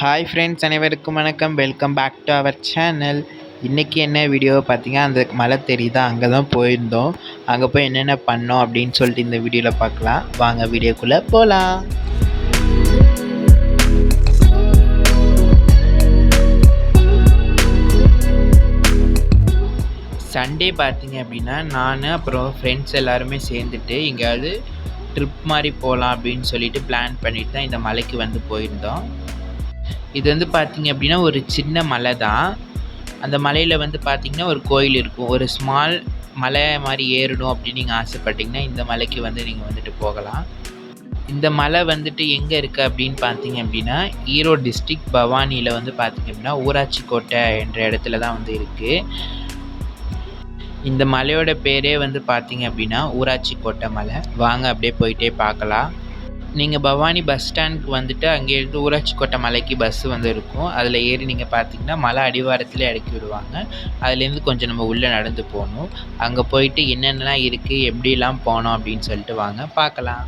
Hi friends, அனைவருக்கும் வணக்கம். Welcome back to our channel. இன்றைக்கி என்ன வீடியோ பார்த்தீங்கன்னா, அந்த மலை தெரியுதா, அங்கே தான் போயிருந்தோம். அங்கே போய் என்னென்ன பண்ணோம் அப்படின்னு சொல்லிட்டு இந்த வீடியோவில் பார்க்கலாம். வாங்க வீடியோக்குள்ளே போகலாம். சண்டே பார்த்தீங்க அப்படின்னா, நான் அப்புறம் ஃப்ரெண்ட்ஸ் எல்லாருமே சேர்ந்துட்டு எங்கேயாவது ட்ரிப் மாதிரி போகலாம் அப்படின்னு சொல்லிட்டு பிளான் பண்ணிட்டு தான் இந்த மலைக்கு வந்து போயிருந்தோம். இது வந்து பார்த்திங்க அப்படின்னா ஒரு சின்ன மலை தான். அந்த மலையில் வந்து பார்த்திங்கன்னா ஒரு கோயில் இருக்கும். ஒரு ஸ்மால் மலை மாதிரி ஏறணும் அப்படின்னு நீங்கள் ஆசைப்பட்டிங்கன்னா இந்த மலைக்கு வந்து நீங்கள் வந்துட்டு போகலாம். இந்த மலை வந்துட்டு எங்கே இருக்குது அப்படின்னு பார்த்தீங்க அப்படின்னா, ஈரோடு டிஸ்ட்ரிக்ட் பவானியில் வந்து பார்த்திங்க அப்படின்னா ஊராட்சி கோட்டை என்ற இடத்துல தான் வந்து இருக்குது. இந்த மலையோட பேரே வந்து பார்த்திங்க அப்படின்னா ஊராட்சி கோட்டை மலை. வாங்க அப்படியே போயிட்டே பார்க்கலாம். நீங்கள் பவானி பஸ் ஸ்டாண்டுக்கு வந்துட்டு அங்கேருந்து ஊராட்சி கோட்டை மலைக்கு பஸ்ஸு வந்து இருக்கும். அதில் ஏறி நீங்கள் பார்த்தீங்கன்னா மலை அடிவாரத்தில் இறக்கி விடுவாங்க. அதுலேருந்து கொஞ்சம் நம்ம உள்ளே நடந்து போகணும். அங்கே போயிட்டு என்னென்னலாம் இருக்குது, எப்படிலாம் போனோம் அப்படின்னு சொல்லிட்டு வாங்க பார்க்கலாம்.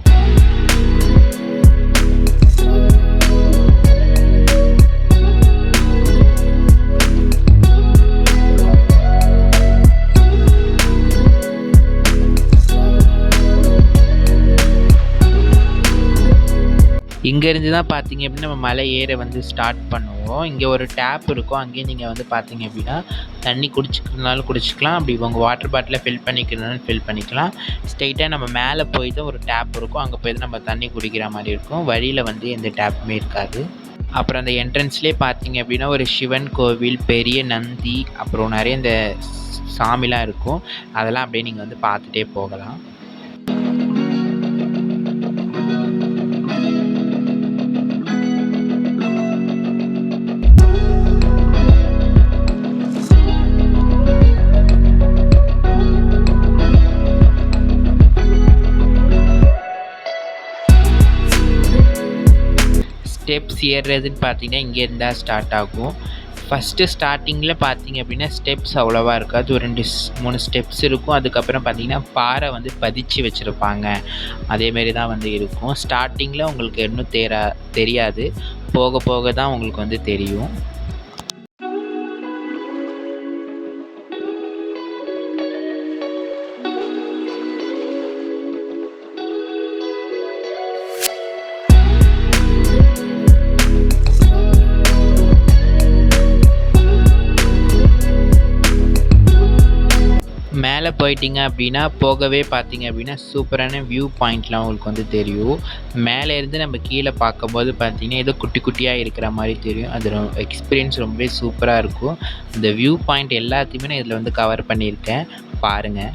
இங்கேருந்து தான் பார்த்தீங்க அப்படின்னா நம்ம மலை ஏற வந்து ஸ்டார்ட் பண்ணுவோம். இங்கே ஒரு டேப் இருக்கும். அங்கேயே நீங்கள் வந்து பார்த்தீங்க அப்படின்னா தண்ணி குடிச்சிக்கிறதுனாலும் குடிச்சிக்கலாம். அப்படி உங்கள் வாட்டர் பாட்டிலை ஃபில் பண்ணிக்கிறதுனாலும் ஃபில் பண்ணிக்கலாம். ஸ்ட்ரெயிட்டாக நம்ம மேலே போய் தான் ஒரு டேப் இருக்கும். அங்கே போய் தான் நம்ம தண்ணி குடிக்கிற மாதிரி இருக்கும். வழியில் வந்து எந்த டேப்புமே இருக்காது. அப்புறம் அந்த என்ட்ரன்ஸ்லேயே பார்த்தீங்க அப்படின்னா ஒரு சிவன் கோவில், பெரிய நந்தி, அப்புறம் நிறைய இந்த சாமிலாம் இருக்கும். அதெல்லாம் அப்படியே நீங்கள் வந்து பார்த்துட்டே போகலாம். ஸ்டெப்ஸ் ஏறுறதுன்னு பார்த்தீங்கன்னா இங்கேருந்து தான் ஸ்டார்ட் ஆகும். ஃபஸ்ட்டு ஸ்டார்டிங்கில் பார்த்தீங்க அப்படின்னா ஸ்டெப்ஸ் அவ்வளோவா இருக்காது. ஒரு 2-3 ஸ்டெப்ஸ் இருக்கும். அதுக்கப்புறம் பார்த்தீங்கன்னா பாறை வந்து பதிச்சு வச்சுருப்பாங்க. அதேமாரி தான் வந்து இருக்கும். ஸ்டார்டிங்கில் உங்களுக்கு இன்னும் தெரியாது. போக போக தான் உங்களுக்கு வந்து தெரியும். மேலே போயிட்டிங்க அப்படின்னா போகவே பார்த்தீங்க அப்படின்னா சூப்பரான வியூ பாயிண்ட்லாம் உங்களுக்கு வந்து தெரியும். மேலேருந்து நம்ம கீழே பார்க்கும்போது பார்த்தீங்கன்னா ஏதோ குட்டி குட்டியாக இருக்கிற மாதிரி தெரியும். அது எக்ஸ்பீரியன்ஸ் ரொம்பவே சூப்பராக இருக்கும். இந்த வியூ பாயிண்ட் எல்லாத்தையுமே நான் இதில் வந்து கவர் பண்ணியிருக்கேன், பாருங்கள்.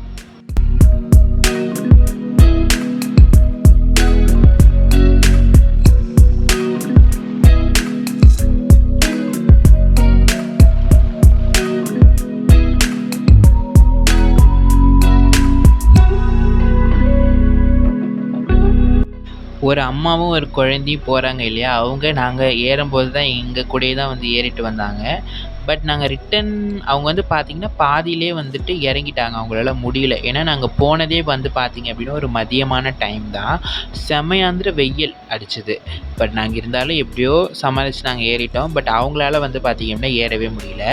ஒரு அம்மாவும் ஒரு குழந்தையும் போகிறாங்க இல்லையா, நாங்கள் ஏறும்போது தான் எங்கள் கூடயே தான் வந்து ஏறிட்டு வந்தாங்க. பட் நாங்கள் ரிட்டன் அவங்க வந்து பார்த்திங்கன்னா பாதியிலே வந்துட்டு இறங்கிட்டாங்க. அவங்களால முடியல. ஏன்னா நாங்கள் போனதே வந்து பார்த்திங்க அப்படின்னா ஒரு மதியமான டைம் தான். செம்மையாந்திர வெயில் அடிச்சுது. பட் நாங்கள் இருந்தாலும் எப்படியோ சமாளித்து நாங்கள் ஏறிட்டோம். பட் அவங்களால வந்து பார்த்திங்க அப்படின்னா ஏறவே முடியல.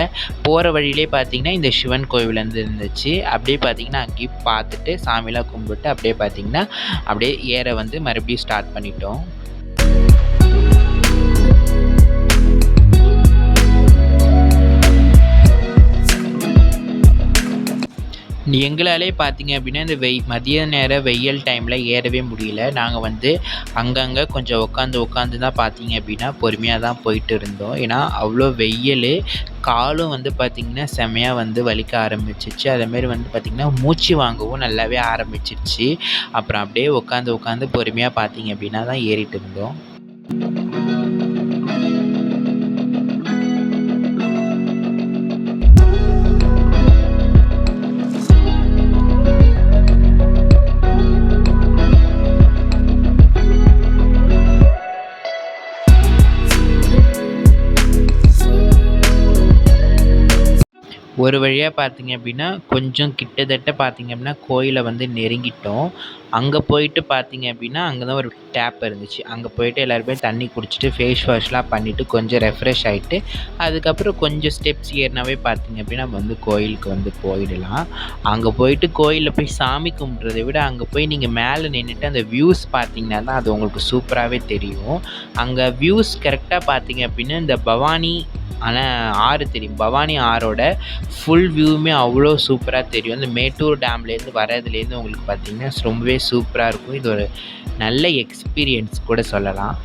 போகிற வழியிலே பார்த்திங்கன்னா இந்த சிவன் கோவில் வந்து இருந்துச்சு. அப்படியே பார்த்திங்கன்னா அங்கேயும் பார்த்துட்டு சாமிலாம் கும்பிட்டு அப்படியே பார்த்திங்கன்னா அப்படியே ஏற வந்து மறுபடியும் ஸ்டார்ட் பண்ணிட்டோம். எங்களாலே பார்த்தீங்க அப்படின்னா இந்த மதிய நேர வெயில் டைமில் ஏறவே முடியல. நாங்கள் வந்து அங்கங்கே கொஞ்சம் உட்காந்து தான் பார்த்தீங்க அப்படின்னா பொறுமையாக தான் போயிட்டு இருந்தோம். ஏன்னா அவ்வளோ வெயில். காலும் வந்து பார்த்திங்கன்னா செம்மையாக வந்து வலிக்க ஆரம்பிச்சிருச்சு. அதேமாரி வந்து பார்த்திங்கன்னா மூச்சு வாங்கவும் நல்லாவே ஆரம்பிச்சிருச்சு. அப்புறம் அப்படியே உட்காந்து பொறுமையாக பார்த்தீங்க அப்படின்னா தான் ஏறிட்டு இருந்தோம். ஒரு வழியாக பார்த்தீங்க அப்படின்னா கொஞ்சம் கிட்டத்தட்ட பார்த்தீங்க அப்படின்னா கோயிலை வந்து நெருங்கிட்டோம். அங்கே போயிட்டு பார்த்தீங்க அப்படின்னா அங்கே தான் ஒரு டேப் இருந்துச்சு. அங்கே போயிட்டு எல்லாருமே தண்ணி குடிச்சிட்டு ஃபேஸ் வாஷ்லாம் பண்ணிவிட்டு கொஞ்சம் ரெஃப்ரெஷ் ஆகிட்டு அதுக்கப்புறம் கொஞ்சம் ஸ்டெப்ஸ் ஏறினாவே பார்த்தீங்க அப்படின்னா நம்ம வந்து கோயிலுக்கு வந்து போயிடலாம். அங்கே போயிட்டு கோயிலில் போய் சாமி கும்பிட்றத விட அங்கே போய் நீங்கள் மேலே நின்றுட்டு அந்த வியூஸ் பார்த்தீங்கன்னா தான் அது உங்களுக்கு சூப்பராகவே தெரியும். அங்கே வியூஸ் கரெக்டாக பார்த்தீங்க அப்படின்னா இந்த பவானி ஆறு தெரியும். பவானி ஆறோட ஃபுல் வியூவுமே அவ்வளோ சூப்பராக தெரியும். அந்த மேட்டூர் டேம்லேருந்து வரதுலேருந்து உங்களுக்கு பார்த்தீங்கன்னா ரொம்பவே சூப்பராக இருக்கும். இது ஒரு நல்ல எக்ஸ்பீரியன்ஸ் கூட சொல்லலாம்.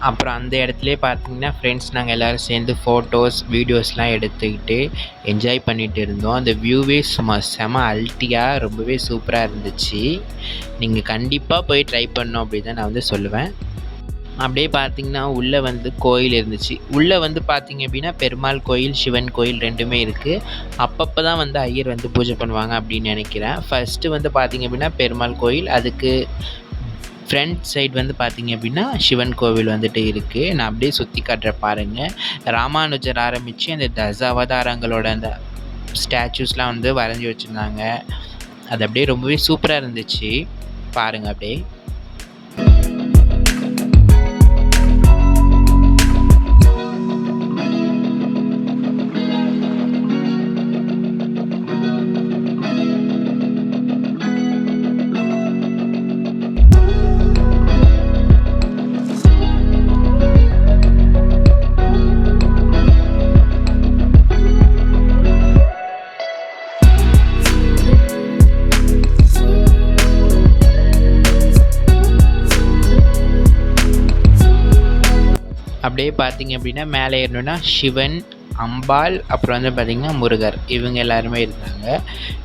அப்புறம் அந்த இடத்துலயே பார்த்தீங்கன்னா ஃப்ரெண்ட்ஸ் நாங்கள் எல்லோரும் சேர்ந்து ஃபோட்டோஸ் வீடியோஸ்லாம் எடுத்துக்கிட்டு என்ஜாய் பண்ணிகிட்டு இருந்தோம். அந்த வியூவே செம அல்ட்டியாக ரொம்பவே சூப்பராக இருந்துச்சு. நீங்கள் கண்டிப்பாக போய் ட்ரை பண்ணணும் அப்படி தான் நான் வந்து சொல்லுவேன். அப்படியே பார்த்தீங்கன்னா உள்ளே வந்து கோயில் இருந்துச்சு. உள்ளே வந்து பார்த்தீங்க அப்படின்னா பெருமாள் கோயில், சிவன் கோயில் 2மே இருக்குது. அப்பப்போ தான் வந்து ஐயர் வந்து பூஜை பண்ணுவாங்க அப்படின்னு நினைக்கிறேன். ஃபஸ்ட்டு வந்து பார்த்தீங்க அப்படின்னா பெருமாள் கோயில், அதுக்கு ஃப்ரண்ட் சைடு வந்து பார்த்தீங்க அப்படின்னா சிவன் கோவில் வந்துட்டு இருக்குது. நான் அப்படியே சுற்றி காட்டுறேன் பாருங்கள். ராமானுஜர் ஆரம்பித்து அந்த தசாவதாரங்களோட அந்த ஸ்டாச்சூஸ்லாம் வந்து வரைஞ்சி வச்சுருந்தாங்க. அது அப்படியே ரொம்பவே சூப்பராக இருந்துச்சு. பாருங்கள் அப்படியே. அப்படியே பார்த்தீங்க அப்படின்னா மேலே ஏறணுன்னா சிவன், அம்பாள், அப்புறம் வந்து பார்த்திங்கன்னா முருகர், இவங்க எல்லாருமே இருந்தாங்க.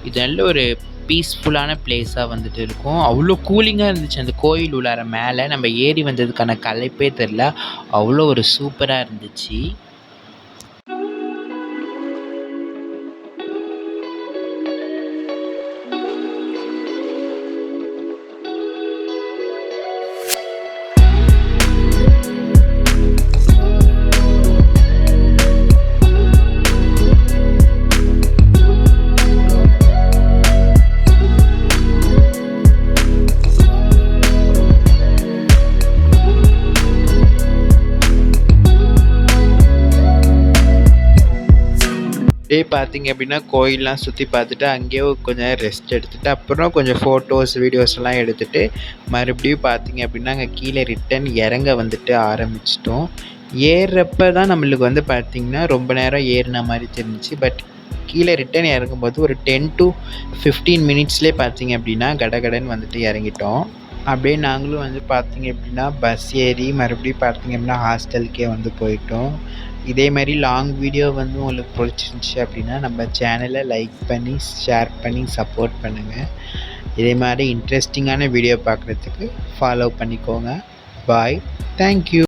இது நல்ல ஒரு பீஸ்ஃபுல்லான பிளேஸாக வந்துட்டு இருக்கும். அவ்வளோ கூலிங்காக இருந்துச்சு அந்த கோயில் உள்ளார. மேலே நம்ம ஏறி வந்ததுக்கான களைப்பே தெரில, அவ்வளோ ஒரு சூப்பராக இருந்துச்சு. அப்படியே பார்த்தீங்க அப்படின்னா கோயிலெலாம் சுற்றி பார்த்துட்டு அங்கேயே கொஞ்சம் நேரம் ரெஸ்ட் எடுத்துகிட்டு அப்புறம் கொஞ்சம் ஃபோட்டோஸ் வீடியோஸ்லாம் எடுத்துகிட்டு மறுபடியும் பார்த்தீங்க அப்படின்னா அங்கே கீழே ரிட்டன் இறங்க வந்துட்டு ஆரம்பிச்சிட்டோம். ஏறுறப்ப தான் நம்மளுக்கு வந்து பார்த்திங்கன்னா ரொம்ப நேரம் ஏறின மாதிரி தெரிஞ்சிச்சு. பட் கீழே ரிட்டன் இறங்கும்போது ஒரு 10 to 15 மினிட்ஸ்லேயே பார்த்தீங்க அப்படின்னா கடகடன்னு வந்துட்டு இறங்கிட்டோம். அப்படியே நாங்களும் வந்து பார்த்தீங்க அப்படின்னா பஸ் ஏறி மறுபடியும் பார்த்தீங்க அப்படின்னா ஹாஸ்டலுக்கே வந்து போயிட்டோம். இதே மாதிரி லாங் வீடியோ வந்து உங்களுக்கு பிடிச்சிருந்துச்சி அப்படின்னா நம்ம சேனலை லைக் பண்ணி ஷேர் பண்ணி சப்போர்ட் பண்ணுங்கள். இதே மாதிரி இன்ட்ரெஸ்டிங்கான வீடியோ பார்க்குறதுக்கு ஃபாலோ பண்ணிக்கோங்க. பாய். தேங்க்யூ.